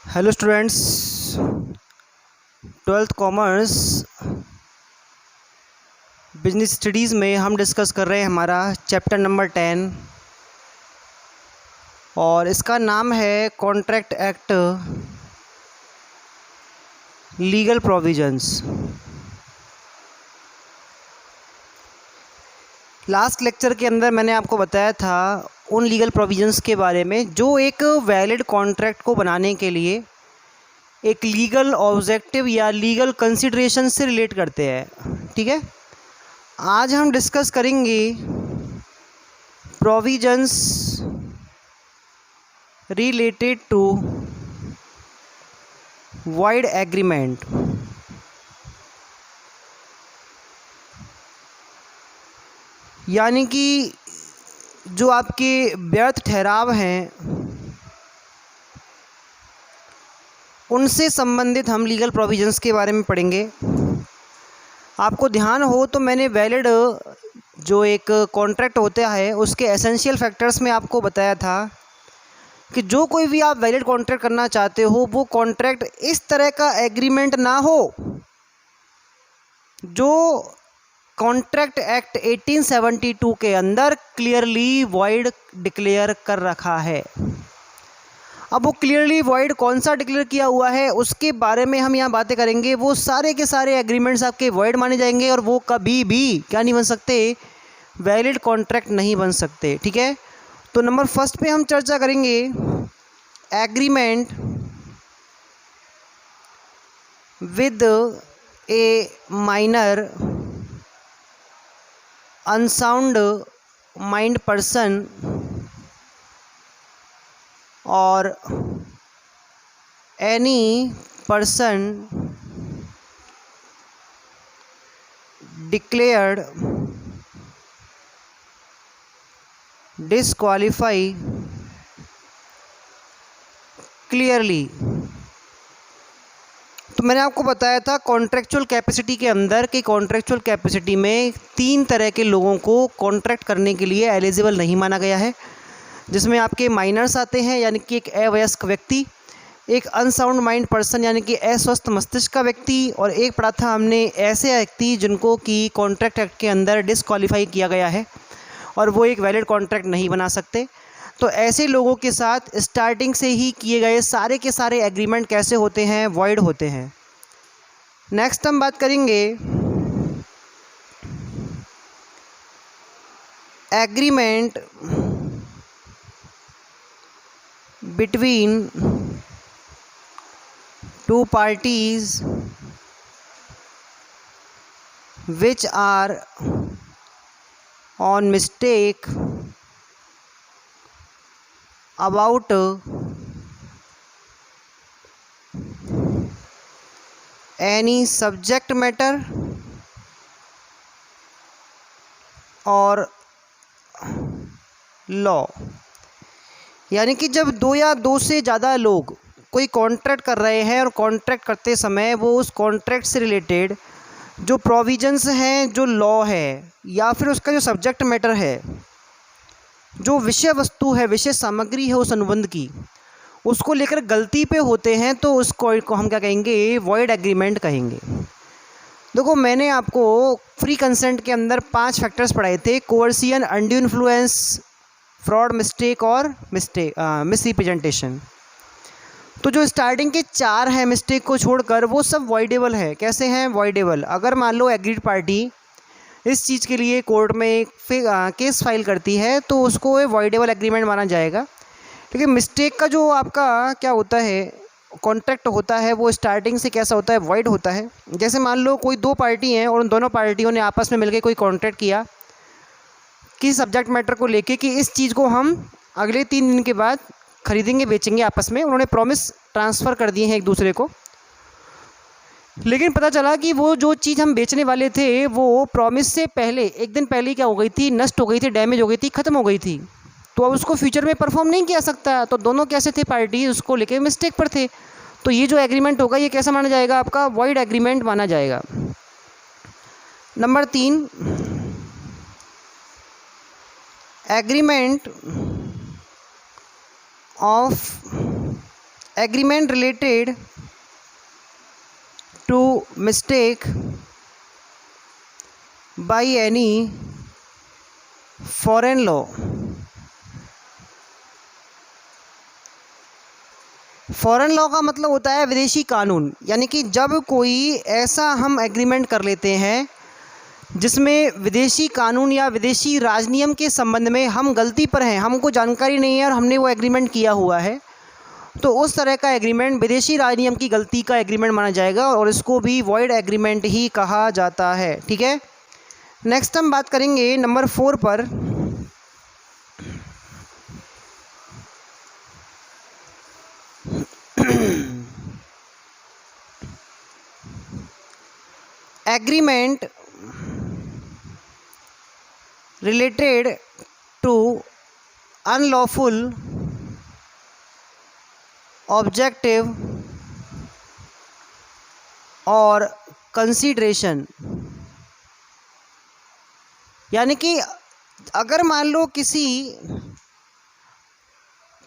Hello students, twelfth commerce business studies में हम discuss कर रहे हैं हमारा चैप्टर नंबर 10 और इसका नाम है contract act legal provisions. Last lecture के अंदर मैंने आपको बताया था उन लीगल प्रोविजंस के बारे में जो एक वैलिड कॉन्ट्रैक्ट को बनाने के लिए एक लीगल ऑब्जेक्टिव या लीगल कंसिडरेशन से रिलेट करते हैं। ठीक है, आज हम डिस्कस करेंगे provisions related to void agreement. यानी कि जो आपके व्यर्थ ठहराव हैं उनसे संबंधित हम लीगल प्रोविजंस के बारे में पढ़ेंगे। आपको ध्यान हो तो मैंने वैलिड जो एक कॉन्ट्रैक्ट होता है उसके एसेंशियल फैक्टर्स में आपको बताया था कि जो कोई भी आप वैलिड कॉन्ट्रैक्ट करना चाहते हो वो कॉन्ट्रैक्ट इस तरह का एग्रीमेंट ना हो जो कॉन्ट्रैक्ट एक्ट 1872 के अंदर क्लियरली वॉइड डिक्लेयर कर रखा है। अब वो क्लियरली वॉइड कौन सा डिक्लेयर किया हुआ है उसके बारे में हम यहाँ बातें करेंगे। वो सारे के सारे एग्रीमेंट्स आपके वॉइड माने जाएंगे और वो कभी भी क्या नहीं बन सकते, वैलिड कॉन्ट्रैक्ट नहीं बन सकते। ठीक है, तो नंबर फर्स्ट पे हम चर्चा करेंगे agreement with a minor unsound mind person और any person declared disqualify clearly। तो मैंने आपको बताया था कॉन्ट्रेक्चुअल कैपेसिटी के अंदर कि कॉन्ट्रेक्चुअल कैपेसिटी में 3 तरह के लोगों को कॉन्ट्रैक्ट करने के लिए एलिजिबल नहीं माना गया है, जिसमें आपके माइनर्स आते हैं यानी कि एक अवयस्क व्यक्ति, एक अनसाउंड माइंड पर्सन यानी कि अस्वस्थ मस्तिष्क का व्यक्ति, और एक पढ़ा था हमने ऐसे व्यक्ति जिनको कि कॉन्ट्रैक्ट एक्ट के अंदर डिस्क्वालीफाई किया गया है और वो एक वैलिड कॉन्ट्रैक्ट नहीं बना सकते। तो ऐसे लोगों के साथ स्टार्टिंग से ही किए गए सारे के सारे एग्रीमेंट कैसे होते हैं, वॉइड होते हैं। नेक्स्ट हम बात करेंगे agreement between two parties which are on mistake about any subject matter और लॉ। यानी कि जब 2 या 2 से ज़्यादा लोग कोई कॉन्ट्रैक्ट कर रहे हैं और कॉन्ट्रैक्ट करते समय वो उस कॉन्ट्रैक्ट से रिलेटेड जो प्रोविजंस हैं, जो लॉ है या फिर उसका जो सब्जेक्ट मैटर है, जो विषय वस्तु है, विषय सामग्री है उस अनुबंध की, उसको लेकर गलती पे होते हैं तो उसको हम क्या कहेंगे, वॉइड एग्रीमेंट कहेंगे। देखो मैंने आपको फ्री कंसेंट के अंदर 5 फैक्टर्स पढ़ाए थे, कोअर्सियन, अनड्यू इन्फ्लुएंस, फ्रॉड, मिस्टेक और मिसरिप्रेजेंटेशन। तो जो स्टार्टिंग के 4 हैं मिस्टेक को छोड़कर वो सब वॉइडेबल है। कैसे हैं वॉइडेबल? अगर मान लो एग्रीड पार्टी इस चीज़ के लिए कोर्ट में एक केस फाइल करती है तो उसको वॉइडेबल एग्रीमेंट माना जाएगा। लेकिन मिस्टेक का जो आपका क्या होता है, कॉन्ट्रैक्ट होता है, वो स्टार्टिंग से कैसा होता है, वॉइड होता है। जैसे मान लो कोई 2 पार्टी हैं और उन दोनों पार्टियों ने आपस में मिलकर कोई कॉन्ट्रैक्ट किया कि सब्जेक्ट मैटर को लेके कि इस चीज़ को हम अगले 3 दिन के बाद खरीदेंगे बेचेंगे आपस में। उन्होंने प्रॉमिस ट्रांसफ़र कर दिए हैं एक दूसरे को, लेकिन पता चला कि वो जो चीज़ हम बेचने वाले थे वो प्रॉमिस से पहले 1 दिन पहले क्या हो गई थी, नष्ट हो गई थी, डैमेज हो गई थी, ख़त्म हो गई थी। तो अब उसको फ्यूचर में परफॉर्म नहीं किया सकता। तो दोनों कैसे थे, पार्टी उसको लेके मिस्टेक पर थे। तो ये जो एग्रीमेंट होगा ये कैसा माना जाएगा, आपका वॉइड एग्रीमेंट माना जाएगा। Number 3, agreement of agreement related to mistake by any foreign law. Foreign law का मतलब होता है विदेशी कानून, यानी कि जब कोई ऐसा हम एग्रीमेंट कर लेते हैं जिसमें विदेशी कानून या विदेशी राजनियम के संबंध में हम गलती पर हैं, हमको जानकारी नहीं है और हमने वो एग्रीमेंट किया हुआ है, तो उस तरह का एग्रीमेंट विदेशी राजनियम की गलती का एग्रीमेंट माना जाएगा और इसको भी वॉइड एग्रीमेंट ही कहा जाता है। ठीक है, नेक्स्ट हम बात करेंगे नंबर 4 पर। Agreement related to unlawful objective और कंसीडरेशन, यानी कि अगर मान लो किसी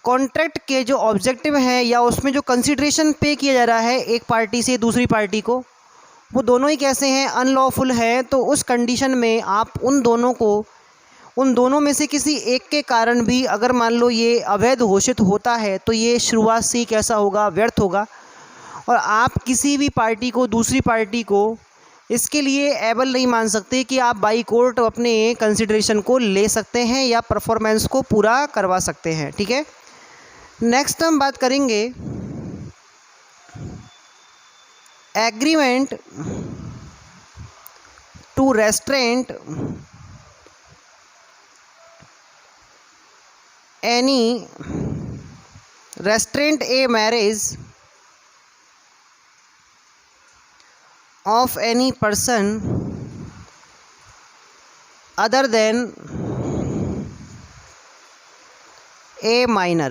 कॉन्ट्रैक्ट के जो ऑब्जेक्टिव हैं या उसमें जो कंसीडरेशन पे किया जा रहा है एक पार्टी से दूसरी पार्टी को, वो दोनों ही कैसे हैं, अनलॉफुल है, तो उस कंडीशन में आप उन दोनों में से किसी एक के कारण भी अगर मान लो ये अवैध घोषित होता है तो ये शुरुआत से ही कैसा होगा, व्यर्थ होगा, और आप किसी भी पार्टी को दूसरी पार्टी को इसके लिए एबल नहीं मान सकते कि आप बाई कोर्ट अपने कंसिडरेशन को ले सकते हैं या परफॉर्मेंस को पूरा करवा सकते हैं। ठीक है, नेक्स्ट हम बात करेंगे agreement to restraint any restraint a marriage of any person other than a minor,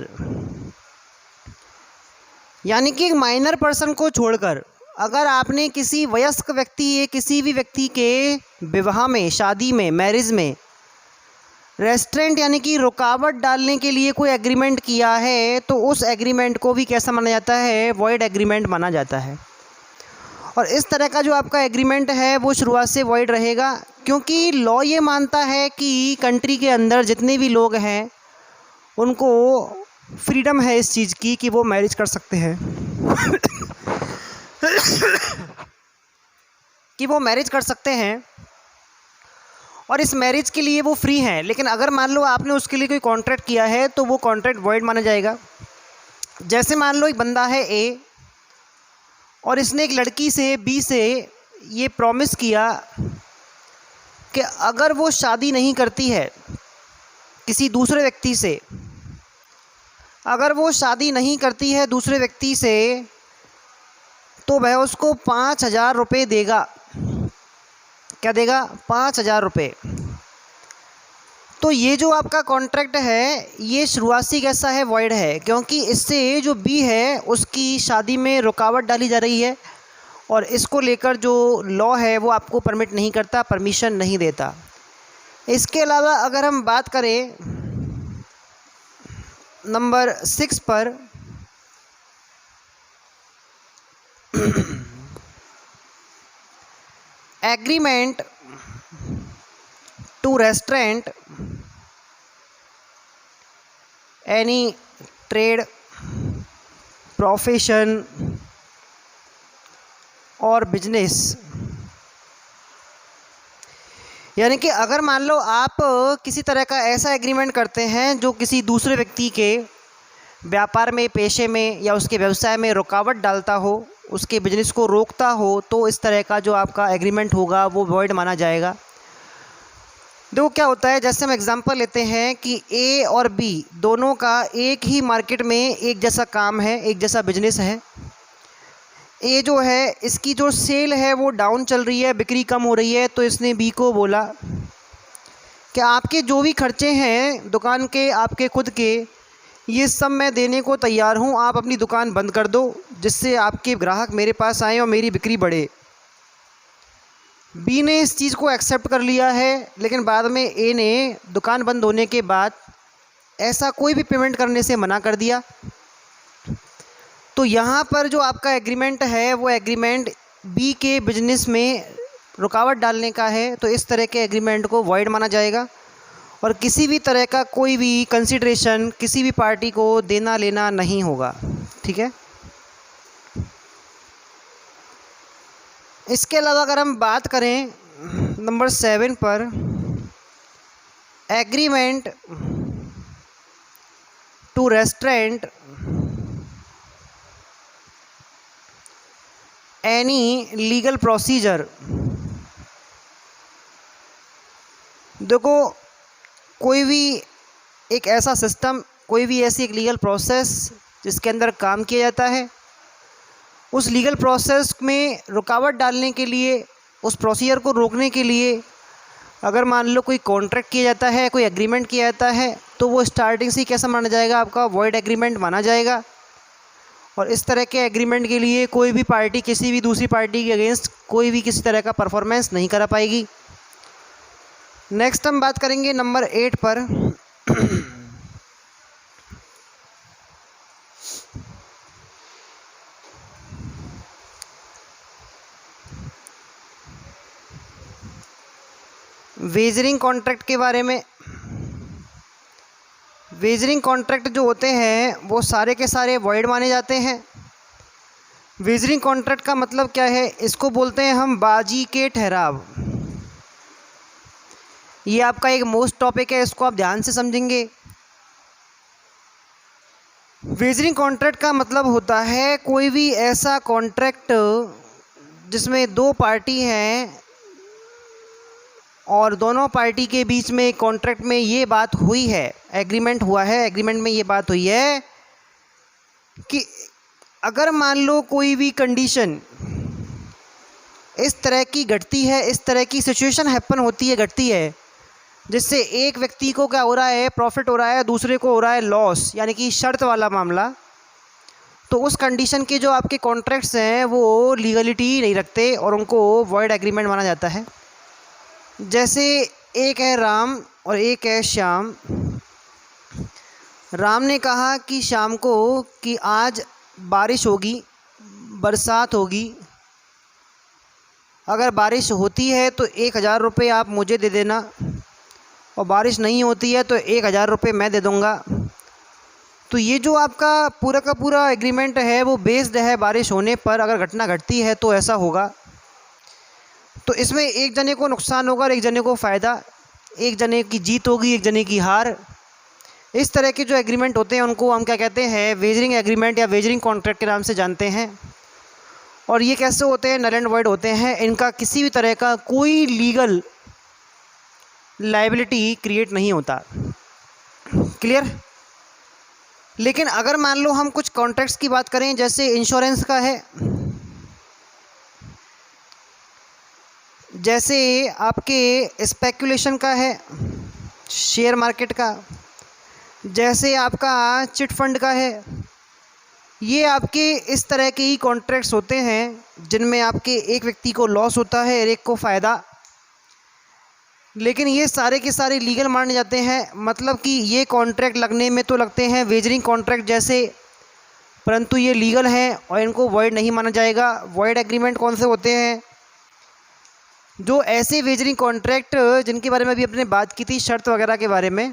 यानी कि एक माइनर पर्सन को छोड़कर अगर आपने किसी वयस्क व्यक्ति या किसी भी व्यक्ति के विवाह में, शादी में, मैरिज में रेस्ट्रेंट यानी कि रुकावट डालने के लिए कोई एग्रीमेंट किया है तो उस एग्रीमेंट को भी कैसा माना जाता है, वॉइड एग्रीमेंट माना जाता है। और इस तरह का जो आपका एग्रीमेंट है वो शुरुआत से वॉइड रहेगा, क्योंकि लॉ ये मानता है कि कंट्री के अंदर जितने भी लोग हैं उनको फ्रीडम है इस चीज़ की कि वो मैरिज कर सकते हैं कि वो मैरिज कर सकते हैं और इस मैरिज के लिए वो फ्री हैं। लेकिन अगर मान लो आपने उसके लिए कोई कॉन्ट्रैक्ट किया है तो वो कॉन्ट्रैक्ट वॉइड माना जाएगा। जैसे मान लो एक बंदा है ए और इसने एक लड़की से बी से ये प्रॉमिस किया कि अगर वो शादी नहीं करती है किसी दूसरे व्यक्ति से, अगर वो शादी नहीं करती है दूसरे व्यक्ति से तो वह उसको 5,000 रुपये देगा। क्या देगा? 5,000 रुपये। तो ये जो आपका कॉन्ट्रैक्ट है ये शुरुआत से कैसा है, वॉइड है, क्योंकि इससे जो बी है उसकी शादी में रुकावट डाली जा रही है और इसको लेकर जो लॉ है वो आपको परमिट नहीं करता, परमिशन नहीं देता। इसके अलावा अगर हम बात करें नंबर 6 पर agreement to restraint any trade, profession और बिजनेस, यानी कि अगर मान लो आप किसी तरह का ऐसा एग्रीमेंट करते हैं जो किसी दूसरे व्यक्ति के व्यापार में, पेशे में या उसके व्यवसाय में रुकावट डालता हो, उसके बिजनेस को रोकता हो, तो इस तरह का जो आपका एग्रीमेंट होगा वो वॉइड माना जाएगा। देखो क्या होता है, जैसे हम एग्जांपल लेते हैं कि ए और बी दोनों का एक ही मार्केट में एक जैसा काम है, एक जैसा बिजनेस है। ए जो है इसकी जो सेल है वो डाउन चल रही है, बिक्री कम हो रही है, तो इसने बी को बोला कि आपके जो भी खर्चे हैं दुकान के, आपके खुद के, ये सब मैं देने को तैयार हूँ, आप अपनी दुकान बंद कर दो जिससे आपके ग्राहक मेरे पास आएँ और मेरी बिक्री बढ़े। बी ने इस चीज़ को एक्सेप्ट कर लिया है, लेकिन बाद में ए ने दुकान बंद होने के बाद ऐसा कोई भी पेमेंट करने से मना कर दिया। तो यहाँ पर जो आपका एग्रीमेंट है वो एग्रीमेंट बी के बिजनेस में रुकावट डालने का है, तो इस तरह के एग्रीमेंट को वॉइड माना जाएगा और किसी भी तरह का कोई भी कंसिडरेशन किसी भी पार्टी को देना लेना नहीं होगा। ठीक है। इसके अलावा अगर हम बात करें नंबर 7 पर, agreement to restraint any legal procedure. देखो, कोई भी एक ऐसा सिस्टम, कोई भी ऐसी एक लीगल प्रोसेस जिसके अंदर काम किया जाता है, उस लीगल प्रोसेस में रुकावट डालने के लिए, उस प्रोसीजर को रोकने के लिए अगर मान लो कोई कॉन्ट्रैक्ट किया जाता है, कोई एग्रीमेंट किया जाता है, तो वो स्टार्टिंग से ही कैसा माना जाएगा, आपका वॉइड एग्रीमेंट माना जाएगा। और इस तरह के एग्रीमेंट के लिए कोई भी पार्टी किसी भी दूसरी पार्टी के अगेंस्ट कोई भी किसी तरह का परफॉर्मेंस नहीं करा पाएगी। नेक्स्ट हम बात करेंगे नंबर 8 पर, वेजरिंग कॉन्ट्रैक्ट के बारे में। वेजरिंग कॉन्ट्रैक्ट जो होते हैं वो सारे के सारे वॉइड माने जाते हैं। वेजरिंग कॉन्ट्रैक्ट का मतलब क्या है, इसको बोलते हैं हम बाजी के ठहराव। ये आपका एक मोस्ट टॉपिक है, इसको आप ध्यान से समझेंगे। वेजरिंग कॉन्ट्रैक्ट का मतलब होता है कोई भी ऐसा कॉन्ट्रैक्ट जिसमें दो पार्टी हैं और दोनों पार्टी के बीच में कॉन्ट्रैक्ट में ये बात हुई है, एग्रीमेंट हुआ है, एग्रीमेंट में ये बात हुई है कि अगर मान लो कोई भी कंडीशन इस तरह की घटती है, इस तरह की सिचुएशन हैपन होती है, घटती है, जिससे एक व्यक्ति को क्या हो रहा है, प्रॉफिट हो रहा है, दूसरे को हो रहा है लॉस, यानी कि शर्त वाला मामला, तो उस कंडीशन के जो आपके कॉन्ट्रैक्ट्स हैं वो लीगलिटी नहीं रखते और उनको वॉइड एग्रीमेंट माना जाता है। जैसे एक है राम और एक है श्याम। राम ने कहा कि शाम को कि आज बारिश होगी, बरसात होगी, अगर बारिश होती है तो 1000 रुपये आप मुझे दे देना और बारिश नहीं होती है तो 1000 रुपये मैं दे दूँगा। तो ये जो आपका पूरा का पूरा एग्रीमेंट है वो बेस्ड है बारिश होने पर, अगर घटना घटती है तो ऐसा होगा। तो इसमें एक जने को नुकसान होगा और एक जने को फ़ायदा, एक जने की जीत होगी, एक जने की हार। इस तरह के जो एग्रीमेंट होते हैं उनको हम क्या कहते हैं, वेजरिंग एग्रीमेंट या वेजरिंग कॉन्ट्रैक्ट के नाम से जानते हैं। और ये कैसे होते हैं, नल एंड वॉइड होते हैं, इनका किसी भी तरह का कोई लीगल लायबिलिटी क्रिएट नहीं होता। क्लियर। लेकिन अगर मान लो हम कुछ कॉन्ट्रैक्ट्स की बात करें, जैसे इंश्योरेंस का है, जैसे आपके स्पेकुलेशन का है, शेयर मार्केट का, जैसे आपका चिट फंड का है, ये आपके इस तरह के ही कॉन्ट्रैक्ट्स होते हैं जिनमें आपके एक व्यक्ति को लॉस होता है और एक को फ़ायदा। लेकिन ये सारे के सारे लीगल माने जाते हैं, मतलब कि ये कॉन्ट्रैक्ट लगने में तो लगते हैं वेजरिंग कॉन्ट्रैक्ट जैसे, परंतु ये लीगल हैं और इनको वॉइड नहीं माना जाएगा। वॉइड एग्रीमेंट कौन से होते हैं, जो ऐसे वेजरिंग कॉन्ट्रैक्ट जिनके बारे में अभी अपने बात की थी, शर्त वगैरह के बारे में।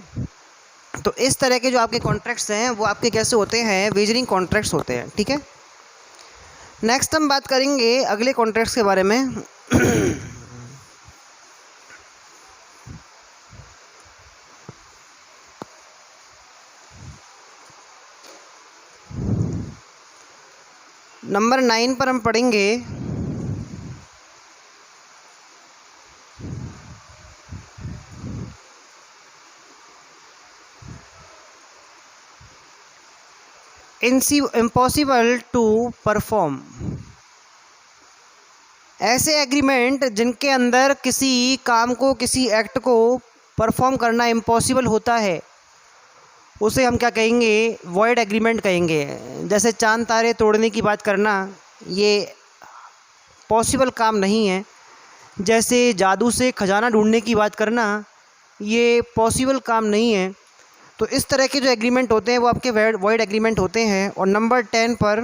तो इस तरह के जो आपके कॉन्ट्रैक्ट्स हैं वो आपके कैसे होते हैं, वेजरिंग कॉन्ट्रैक्ट्स होते हैं। ठीक है। नेक्स्ट हम बात करेंगे अगले कॉन्ट्रैक्ट्स के बारे में। नंबर 9 पर हम पढ़ेंगे इम्पॉसिबल टू परफॉर्म। ऐसे एग्रीमेंट जिनके अंदर किसी काम को, किसी एक्ट को परफॉर्म करना इम्पॉसिबल होता है, उसे हम क्या कहेंगे, वॉइड एग्रीमेंट कहेंगे। जैसे चांद तारे तोड़ने की बात करना, ये पॉसिबल काम नहीं है। जैसे जादू से खजाना ढूंढने की बात करना, ये पॉसिबल काम नहीं है। तो इस तरह के जो एग्रीमेंट होते हैं वो आपके वॉइड एग्रीमेंट होते हैं। और नंबर 10 पर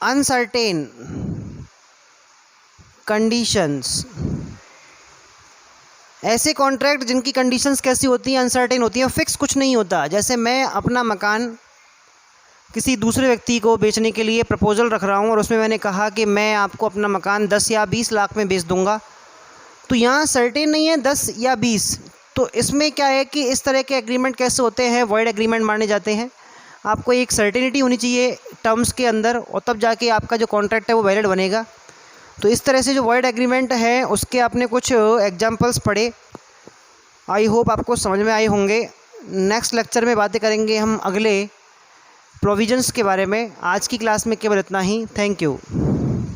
अनसर्टेन कंडीशंस, ऐसे कॉन्ट्रैक्ट जिनकी कंडीशंस कैसी होती हैं, अनसर्टेन होती हैं, फिक्स कुछ नहीं होता। जैसे मैं अपना मकान किसी दूसरे व्यक्ति को बेचने के लिए प्रपोजल रख रहा हूँ और उसमें मैंने कहा कि मैं आपको अपना मकान 10 या 20 लाख में बेच दूँगा, तो यहाँ सर्टेन नहीं है 10 या 20। तो इसमें क्या है कि इस तरह के एग्रीमेंट कैसे होते हैं, वॉइड एग्रीमेंट माने जाते हैं। आपको एक सर्टेनिटी होनी चाहिए टर्म्स के अंदर, और तब जाके आपका जो कॉन्ट्रैक्ट है वो वैलिड बनेगा। तो इस तरह से जो वॉइड एग्रीमेंट है उसके आपने कुछ एग्जांपल्स पढ़े, आई होप आपको समझ में आए होंगे। नेक्स्ट लेक्चर में बातें करेंगे हम अगले प्रोविजंस के बारे में। आज की क्लास में केवल इतना ही। Thank you.